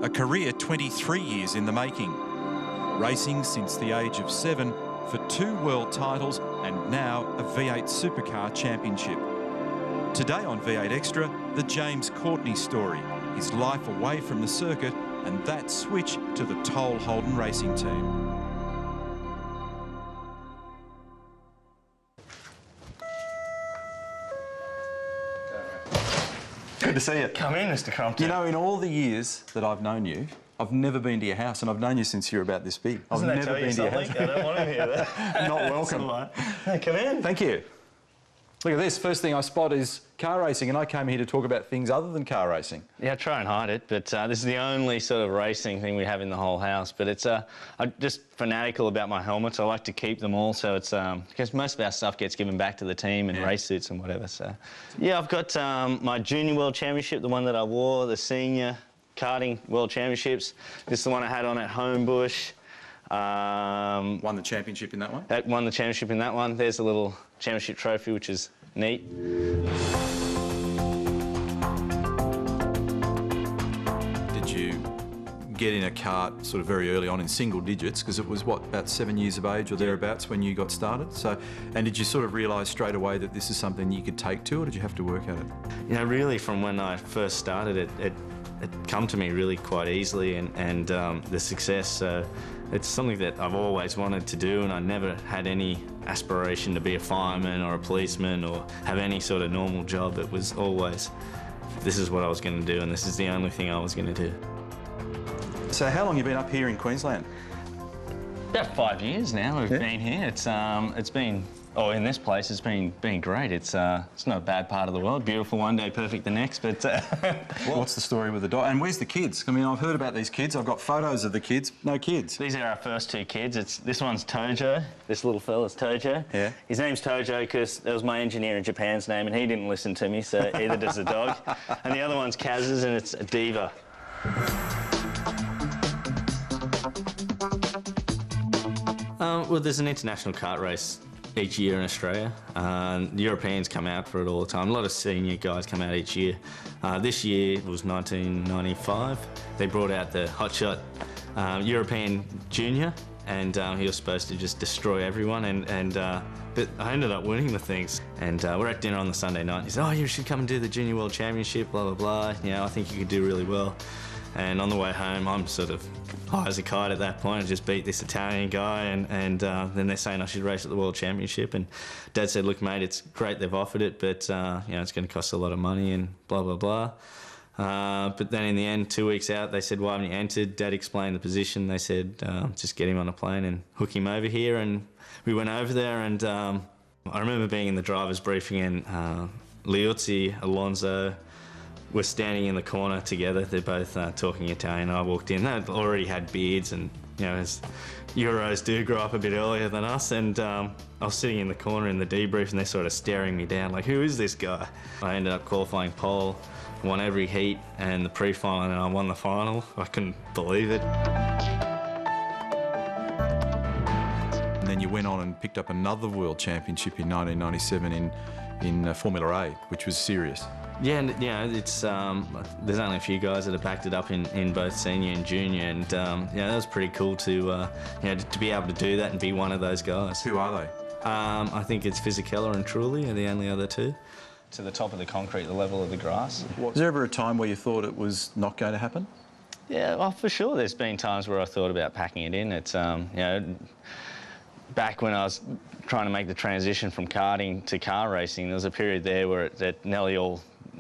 A career 23 years in the making. Racing since the age of 7 for 2 world titles and now a V8 Supercar Championship. Today on V8 Extra, the James Courtney story, his life away from the circuit and that switch to the Toll Holden racing team. Good to see you. Come in, Mr. Crompton. You know, in all the years that I've known you, I've never been to your house, and I've known you since you're about this big. Doesn't I've that never tell been you to your something? house. I don't want to hear that. Not welcome. Hey, come in. Thank you. Look at this. First thing I spot is car racing, and I came here to talk about things other than car racing. Yeah, I try and hide it, but this is the only sort of racing thing we have in the whole house. But it's I'm just fanatical about my helmets. I like to keep them all, so it's because most of our stuff gets given back to the team and race suits and whatever. So yeah, I've got my Junior World Championship, the one that I wore, the Senior Karting World Championships. This is the one I had on at Homebush. Won the championship in that one? Won the championship in that one. There's a little championship trophy, which is neat. Did you get in a kart sort of very early on in single digits, because it was, what, about 7 years of age or thereabouts when you got started? So, and did you sort of realise straight away that this is something you could take to, or did you have to work at it? You know, really from when I first started, it come to me really quite easily, and the success. So it's something that I've always wanted to do, and I never had any aspiration to be a fireman or a policeman or have any sort of normal job. It was always, this is what I was going to do, and this is the only thing I was going to do. So how long have you been up here in Queensland? About 5 years now we've been here. It's been, in this place it's been great. It's not a bad part of the world. Beautiful one day, perfect the next. But What's the story with the dog? And where's the kids? I mean, I've heard about these kids. I've got photos of the kids. No kids. These are our first 2 kids. This one's Tojo. This little fella's Tojo. Yeah. His name's Tojo because that was my engineer in Japan's name, and he didn't listen to me, so either does the dog. And the other one's Kaz's, and it's a Diva. Well, there's an international kart race each year in Australia. Europeans come out for it all the time. A lot of senior guys come out each year. This year was 1995. They brought out the hotshot European Junior, and he was supposed to just destroy everyone. But I ended up winning the things. And we're at dinner on the Sunday night. He said, "Oh, you should come and do the Junior World Championship, blah, blah, blah. You know, I think you could do really well." And on the way home, I'm sort of high as a kite at that point. I just beat this Italian guy, and then they're saying I should race at the World Championship. And Dad said, "Look, mate, it's great they've offered it, but you know, it's going to cost a lot of money and blah, blah, blah." But then in the end, 2 weeks out, they said, "Why haven't you entered?" Dad explained the position. They said, "Just get him on a plane and hook him over here." And we went over there, and I remember being in the driver's briefing, and Liuzzi, Alonso, were standing in the corner together. They're both talking Italian. I walked in. They already had beards, and you know, as Euros do grow up a bit earlier than us. And I was sitting in the corner in the debrief, and they're sort of staring me down, like, "Who is this guy?" I ended up qualifying pole, won every heat and the pre-final, and I won the final. I couldn't believe it. And then you went on and picked up another World Championship in 1997 in Formula A, which was serious. Yeah, and you know, it's there's only a few guys that have backed it up in both senior and junior, and yeah, that was pretty cool to you know, to be able to do that and be one of those guys. Who are they? I think it's Fisichella and Trulli are the only other two. To the top of the concrete, the level of the grass. Was there ever a time where you thought it was not going to happen? Yeah, well, for sure. There's been times where I thought about packing it in. It's you know, back when I was trying to make the transition from karting to car racing, there was a period there where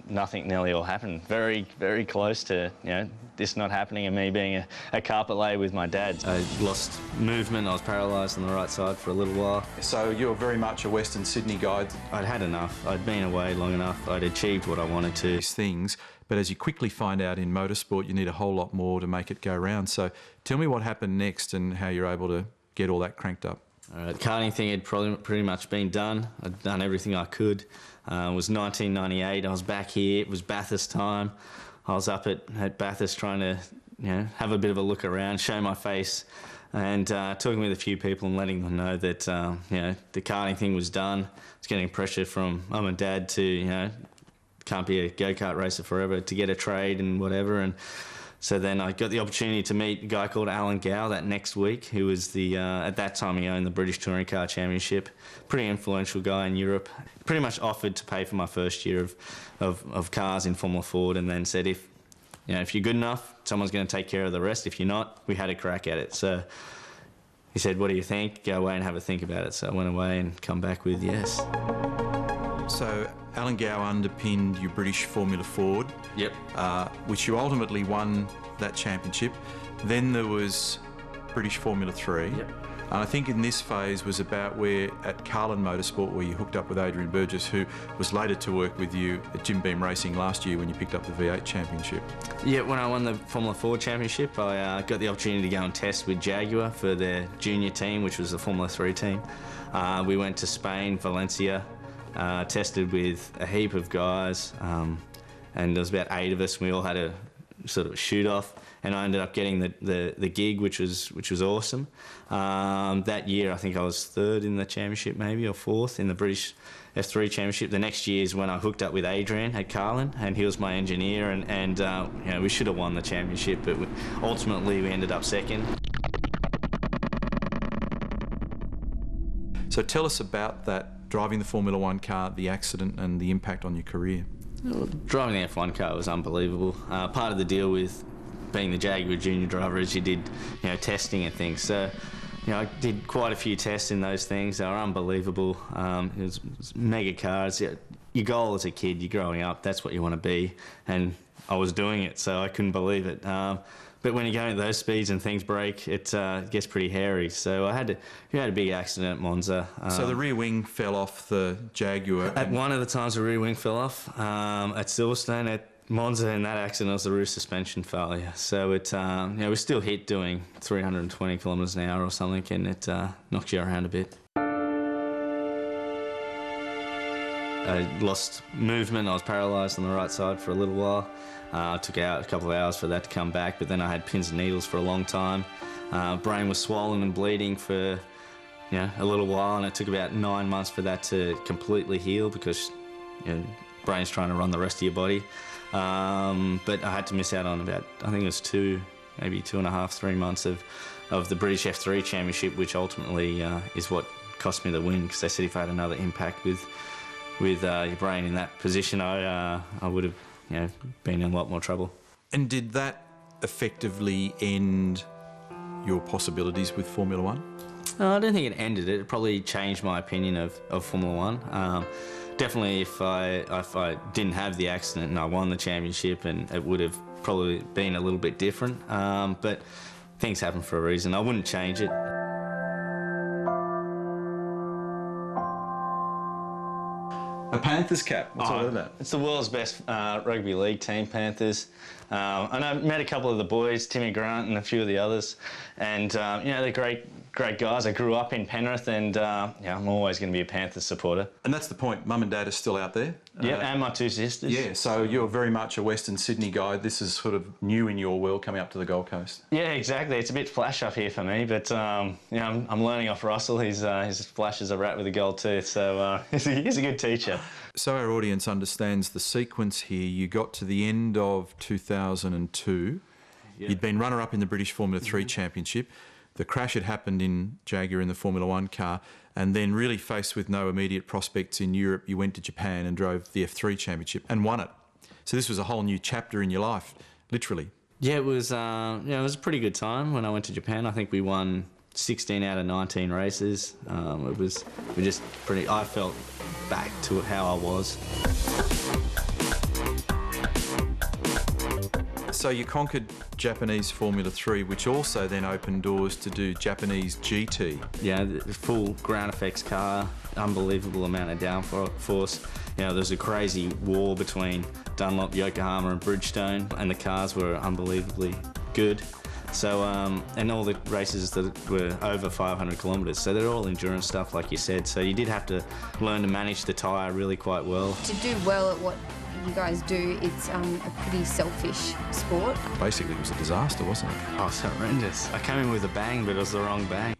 nothing nearly all happened. Very, very close to, you know, this not happening and me being a carpet layer with my dad. I lost movement. I was paralysed on the right side for a little while. So you're very much a Western Sydney guy. I'd had enough. I'd been away long enough. I'd achieved what I wanted to. These things, but as you quickly find out in motorsport, you need a whole lot more to make it go round. So tell me what happened next and how you're able to get all that cranked up. The karting thing had pretty much been done. I'd done everything I could. It was 1998. I was back here. It was Bathurst time. I was up at Bathurst trying to, you know, have a bit of a look around, show my face, and talking with a few people and letting them know that you know, the karting thing was done. I was getting pressure from Mum and Dad to, you know, can't be a go-kart racer forever, to get a trade and whatever. And So then I got the opportunity to meet a guy called Alan Gow that next week, who was the, at that time he owned the British Touring Car Championship, pretty influential guy in Europe. Pretty much offered to pay for my first year of cars in Formula Ford, and then said if you're good enough, someone's going to take care of the rest. If you're not, we had a crack at it. So he said, what do you think? Go away and have a think about it. So I went away and come back with yes. So Alan Gow underpinned your British Formula Ford. Yep. Which you ultimately won that championship. Then there was British Formula 3. Yep. And I think in this phase was about where at Carlin Motorsport, where you hooked up with Adrian Burgess, who was later to work with you at Jim Beam Racing last year when you picked up the V8 championship. Yeah, when I won the Formula Ford championship, I got the opportunity to go and test with Jaguar for their junior team, which was the Formula 3 team. We went to Spain, Valencia, tested with a heap of guys, and there was about 8 of us, and we all had a sort of shoot off, and I ended up getting the gig, which was awesome. That year I think I was 3rd in the championship, maybe, or 4th in the British F3 championship. The next year is when I hooked up with Adrian at Carlin, and he was my engineer, and we should have won the championship, but ultimately we ended up 2nd. So tell us about that, driving the Formula 1 car, the accident and the impact on your career. Well, driving the F1 car was unbelievable. Part of the deal with being the Jaguar junior driver is you did, testing and things. So, I did quite a few tests in those things. They were unbelievable. It was mega cars. Your goal as a kid, you're growing up, that's what you want to be. And I was doing it, so I couldn't believe it. But when you go into those speeds and things break, it gets pretty hairy. So I had a big accident at Monza. So the rear wing fell off the Jaguar. At one of the times the rear wing fell off. At Silverstone, at Monza, in that accident, it was the rear suspension failure. So it, we still hit doing 320 kilometres an hour or something, and it knocks you around a bit. I lost movement. I was paralysed on the right side for a little while. It took out a couple of hours for that to come back, but then I had pins and needles for a long time. Brain was swollen and bleeding for a little while, and it took about 9 months for that to completely heal because brain's trying to run the rest of your body. But I had to miss out on about, I think it was 2, maybe 2.5, 3 months of the British F3 Championship, which ultimately is what cost me the win, because they said if I had another impact with your brain in that position, I would have been in a lot more trouble. And did that effectively end your possibilities with Formula 1? I don't think it ended it. It probably changed my opinion of Formula 1. Definitely if I didn't have the accident and I won the championship, and it would have probably been a little bit different. But things happen for a reason. I wouldn't change it. A Panthers cap, what's all that about? It's the world's best rugby league team, Panthers. And I met a couple of the boys, Timmy Grant and a few of the others, and they're great guys. I grew up in Penrith, and I'm always going to be a Panthers supporter. And that's the point, Mum and Dad are still out there? Yeah, and my 2 sisters. Yeah, so you're very much a Western Sydney guy. This is sort of new in your world, coming up to the Gold Coast. Yeah, exactly. It's a bit flash up here for me, but I'm learning off Russell. He's flash as a rat with a gold tooth, so he's a good teacher. So our audience understands the sequence here. You got to the end of 2002. Yep. You'd been runner-up in the British Formula 3 Championship. The crash had happened in Jaguar in the Formula 1 car, and then really faced with no immediate prospects in Europe, you went to Japan and drove the F3 Championship and won it. So this was a whole new chapter in your life, literally. Yeah, it was a pretty good time when I went to Japan. I think we won 16 out of 19 races. I felt back to how I was. So you conquered Japanese Formula 3, which also then opened doors to do Japanese GT. Yeah, the full ground effects car, unbelievable amount of downforce. There was a crazy war between Dunlop, Yokohama and Bridgestone, and the cars were unbelievably good. So, and all the races that were over 500 kilometres, so they're all endurance stuff, like you said. So you did have to learn to manage the tyre really quite well. To do well at what you guys do, it's a pretty selfish sport. Basically, it was a disaster, wasn't it? Oh, it's horrendous. I came in with a bang, but it was the wrong bang.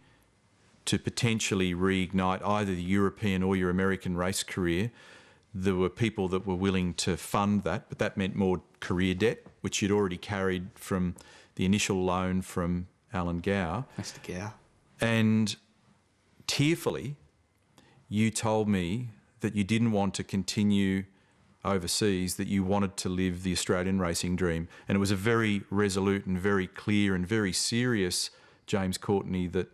To potentially reignite either the European or your American race career, there were people that were willing to fund that, but that meant more career debt. which you'd already carried from the initial loan from Alan Gow. Mr. Gow. And tearfully, you told me that you didn't want to continue overseas, that you wanted to live the Australian racing dream. And it was a very resolute and very clear and very serious James Courtney that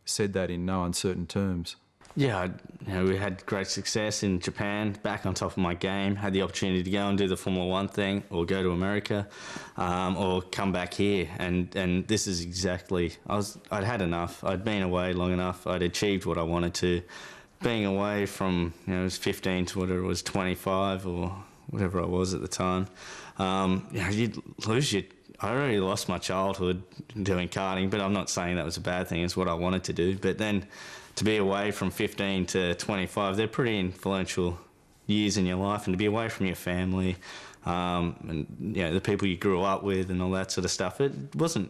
said that in no uncertain terms. Yeah, we had great success in Japan, back on top of my game, had the opportunity to go and do the Formula One thing or go to America or come back here. And this is exactly, I'd had enough. I'd been away long enough. I'd achieved what I wanted to. Being away from, it was 15 to whatever it was, 25 or whatever I was at the time, you'd lose your... I already lost my childhood doing karting, but I'm not saying that was a bad thing. It's what I wanted to do. But then to be away from 15 to 25, they're pretty influential years in your life, and to be away from your family and the people you grew up with and all that sort of stuff, it wasn't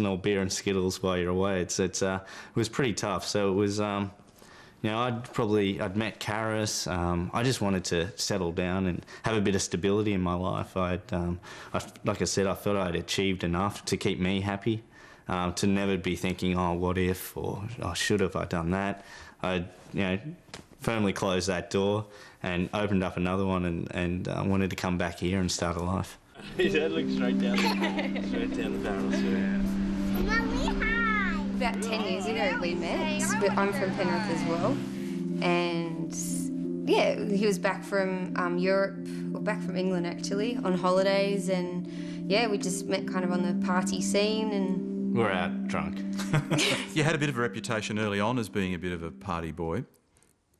all beer and Skittles while you're away. It was pretty tough. So it was... I'd met Karis. I just wanted to settle down and have a bit of stability in my life. Like I said, I felt I'd achieved enough to keep me happy, to never be thinking, oh, what if, or oh, should have I done that. I firmly closed that door and opened up another one and wanted to come back here and start a life. His head looked straight down the barrel. About 10 years ago we met, but I'm from Penrith as well. And yeah, he was back from Europe, or back from England actually, on holidays, and yeah, we just met kind of on the party scene and... We're out drunk. You had a bit of a reputation early on as being a bit of a party boy.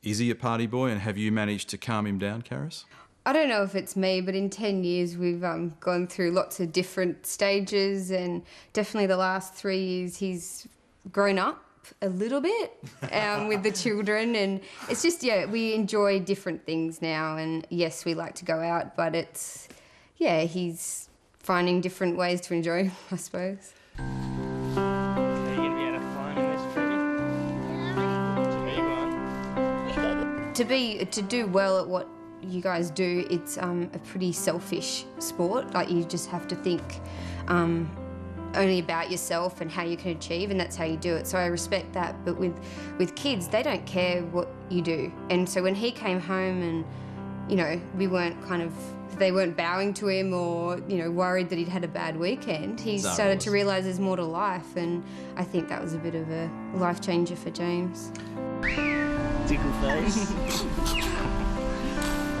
Is he a party boy, and have you managed to calm him down, Karis? I don't know if it's me, but in 10 years we've gone through lots of different stages, and definitely the last 3 years he's grown up a little bit with the children, and it's just, we enjoy different things now, and yes, we like to go out, but it's, he's finding different ways to enjoy, I suppose. Are you going to be able to climb in this tree? To do well at what you guys do, it's a pretty selfish sport. Like, you just have to think only about yourself and how you can achieve, and that's how you do it. So I respect that. But with kids, they don't care what you do. And so when he came home and, we weren't they weren't bowing to him or, worried that he'd had a bad weekend, he started to realise there's more to life, and I think that was a bit of a life changer for James. Tickle face.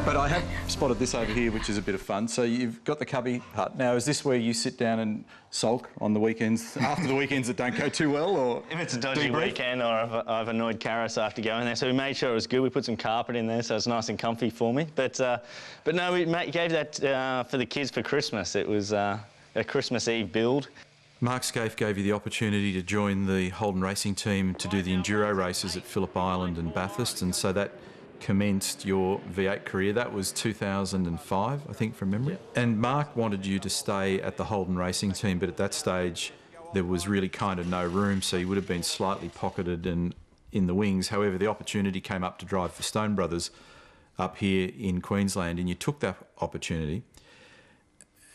But I have spotted this over here, which is a bit of fun. So you've got the cubby hut. Now, is this where you sit down and sulk on the weekends, after the weekends that don't go too well, or if it's a dodgy weekend, or I've annoyed Karis after going there, so we made sure it was good. We put some carpet in there so it's nice and comfy for me. But no, we gave that for the kids for Christmas. It was a Christmas Eve build. Mark Scaife gave you the opportunity to join the Holden racing team to do the enduro races at Phillip Island and Bathurst, and so that commenced your V8 career. That was 2005, I think, from memory. Yeah. And Mark wanted you to stay at the Holden racing team, but at that stage there was really kind of no room, so you would have been slightly pocketed and in the wings. However, the opportunity came up to drive for Stone Brothers up here in Queensland, and you took that opportunity.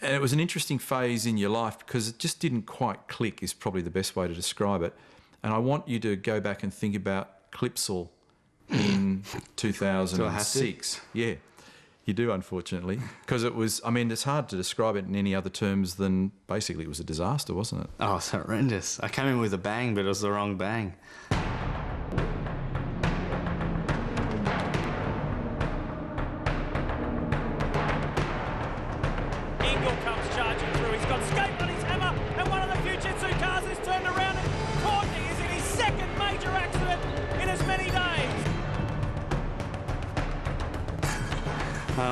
And it was an interesting phase in your life because it just didn't quite click, is probably the best way to describe it. And I want you to go back and think about Clipsal in 2006. Yeah, you do, unfortunately, because it was, it's hard to describe it in any other terms than basically it was a disaster, wasn't it? Oh, it's horrendous. I came in with a bang, but it was the wrong bang. Engel comes charging through. He's got Skate on his hammer, and one of the Fujitsu cars is turned around, and Courtney is in his second major accident in as many days.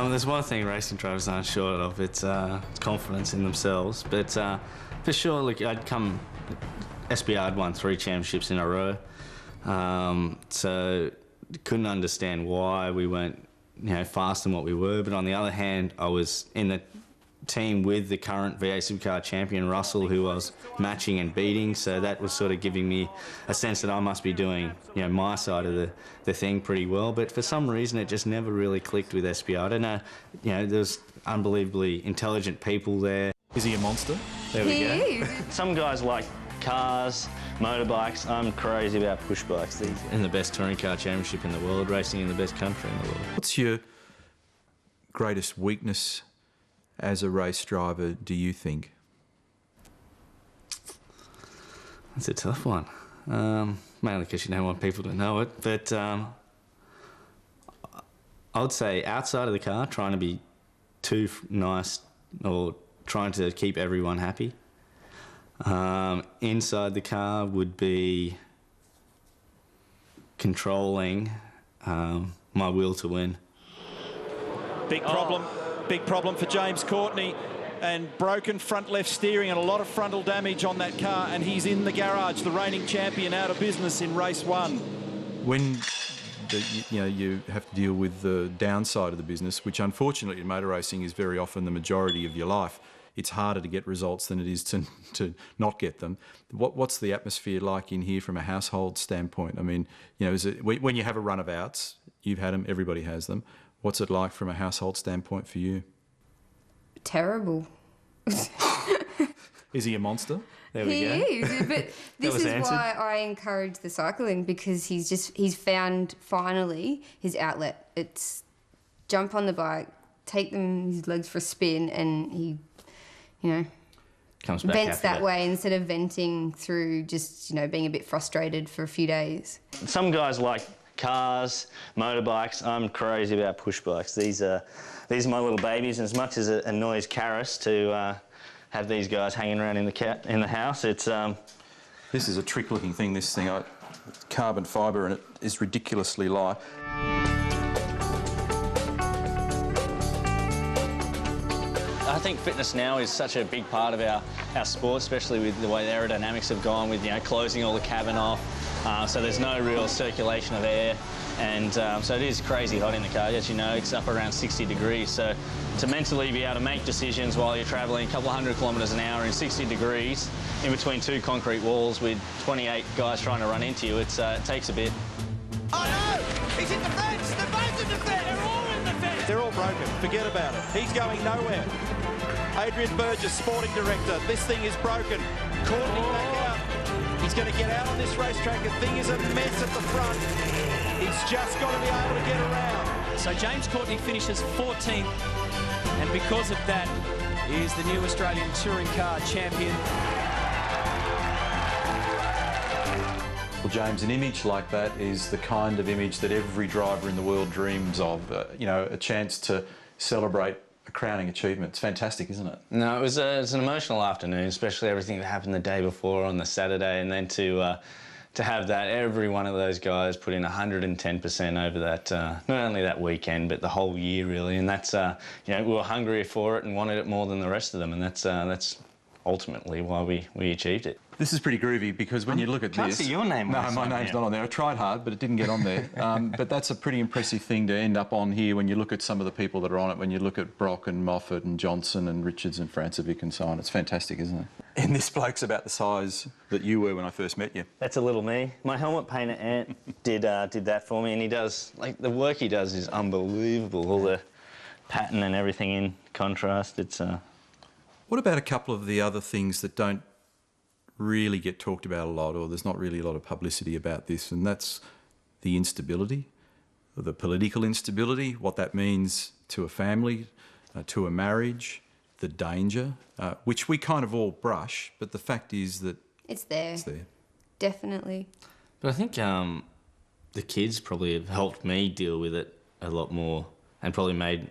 There's one thing racing drivers aren't short of. It's confidence in themselves. But for sure, look, SBR had won 3 championships in a row. So couldn't understand why we weren't, faster than what we were. But on the other hand, I was in the team with the current V8 Supercar champion, Russell, who I was matching and beating, so that was sort of giving me a sense that I must be doing, my side of the thing pretty well. But for some reason, it just never really clicked with SBR. I don't know, there's unbelievably intelligent people there. Is he a monster? There we go. He is. Some guys like cars, motorbikes. I'm crazy about push bikes these days. In the best touring car championship in the world, racing in the best country in the world. What's your greatest weakness as a race driver, do you think? That's a tough one. Mainly because you don't want people to know it. But I would say outside of the car, trying to be too nice or trying to keep everyone happy. Inside the car would be controlling my will to win. Big problem for James Courtney, and broken front left steering and a lot of frontal damage on that car, and he's in the garage, the reigning champion, out of business in race 1. When you have to deal with the downside of the business, which unfortunately in motor racing is very often the majority of your life, it's harder to get results than it is to not get them. What's the atmosphere like in here from a household standpoint? I mean, is it when you have a run of outs, you've had them, everybody has them. What's it like from a household standpoint for you? Terrible. Is he a monster? There we go. He is, but this is why I encourage the cycling, because he's found finally his outlet. It's jump on the bike, take his legs for a spin, and he, Comes back vents after that way instead of venting through just, being a bit frustrated for a few days. Some guys like cars, motorbikes. I'm crazy about push bikes. These are my little babies, and as much as it annoys Karis to have these guys hanging around in the house, it's This is a trick-looking thing, this thing. Carbon fibre, and it is ridiculously light. I think fitness now is such a big part of our sport, especially with the way the aerodynamics have gone with, closing all the cabin off. So there's no real circulation of air, and so it is crazy hot in the car. As you know, it's up around 60 degrees. So to mentally be able to make decisions while you're travelling a couple of 100 kilometres an hour in 60 degrees in between two concrete walls with 28 guys trying to run into you, it takes a bit. Oh no! He's in the fence! They're both in the fence! They're all in the fence! They're all broken. Forget about it. He's going nowhere. Adrian Burgess, sporting director. This thing is broken. Courtney back out. He's going to get out on this racetrack. The thing is a mess at the front. He's just got to be able to get around. So James Courtney finishes 14th, and because of that, he is the new Australian touring car champion. Well, James, an image like that is the kind of image that every driver in the world dreams of. A chance to celebrate a crowning achievement. It's fantastic, isn't it? No, it was an emotional afternoon, especially everything that happened the day before on the Saturday, and then to have that, every one of those guys put in 110% over that, not only that weekend, but the whole year, really. And that's, we were hungrier for it and wanted it more than the rest of them, and that's ultimately why we achieved it. This is pretty groovy, because when you look at Can't this... see your name. No, my name's not on there. I tried hard, but it didn't get on there. But that's a pretty impressive thing to end up on here when you look at some of the people that are on it, when you look at Brock and Moffat and Johnson and Richards and Francevic and so on. It's fantastic, isn't it? And this bloke's about the size that you were when I first met you. That's a little me. My helmet painter, Ant, did that for me, and he does, the work he does is unbelievable. All the pattern and everything in contrast. It's... What about a couple of the other things that don't really get talked about a lot, or there's not really a lot of publicity about this, and that's the instability, the political instability, what that means to a family, to a marriage, the danger, which we kind of all brush, but the fact is that It's there. it's there. Definitely. But I think the kids probably have helped me deal with it a lot more, and probably made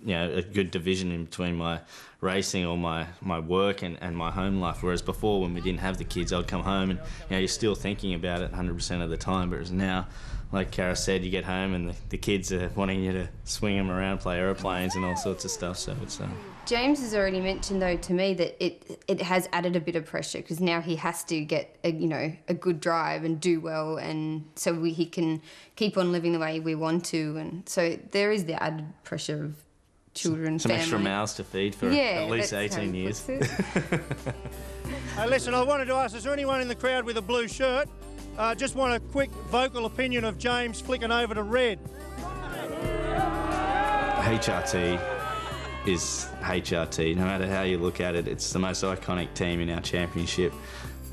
a good division in between my racing or my work and my home life. Whereas before, when we didn't have the kids, I'd come home and you're still thinking about it 100% of the time. But now, like Kara said, you get home and the kids are wanting you to swing them around, play aeroplanes and all sorts of stuff. So it's James has already mentioned, though, to me that it has added a bit of pressure, because now he has to get a good drive and do well, and so he can keep on living the way we want to, and so there is the added pressure of children, some family. extra mouths to feed for at least 18 years. Hey, listen, I wanted to ask, is there anyone in the crowd with a blue shirt? Just want a quick vocal opinion of James flicking over to red. HRT is HRT. No matter how you look at it, it's the most iconic team in our championship,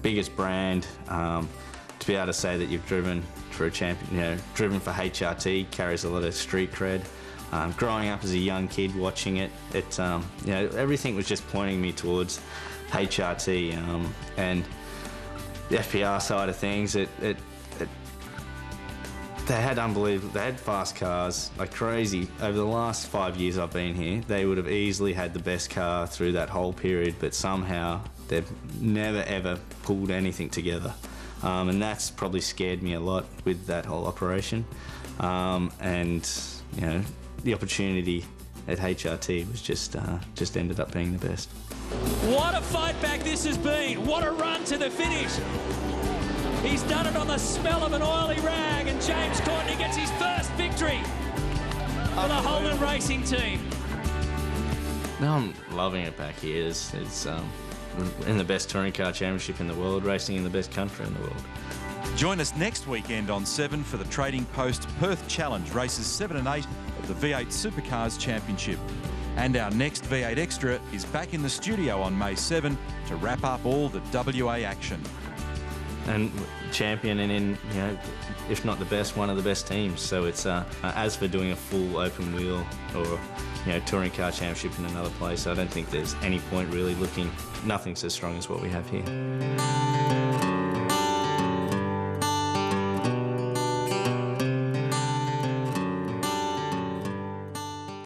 biggest brand. To be able to say that you've driven for a champion, driven for HRT carries a lot of street cred. Growing up as a young kid watching it, everything was just pointing me towards HRT, and the FPR side of things. They had unbelievable. They had fast cars like crazy. Over the last 5 years I've been here, they would have easily had the best car through that whole period, but somehow they've never ever pulled anything together, and that's probably scared me a lot with that whole operation. And the opportunity at HRT was just ended up being the best. What a fight back this has been. What a run to the finish. He's done it on the smell of an oily rag, and James Courtney gets his first victory for the Holden Racing team. No, I'm loving it back here. It's in the best touring car championship in the world, racing in the best country in the world. Join us next weekend on 7 for the Trading Post Perth Challenge, races 7 and 8 of the V8 Supercars Championship. And our next V8 Extra is back in the studio on May 7 to wrap up all the WA action. And champion and in, if not the best, one of the best teams. So it's, as for doing a full open wheel or, touring car championship in another place, I don't think there's any point really looking. Nothing's as strong as what we have here.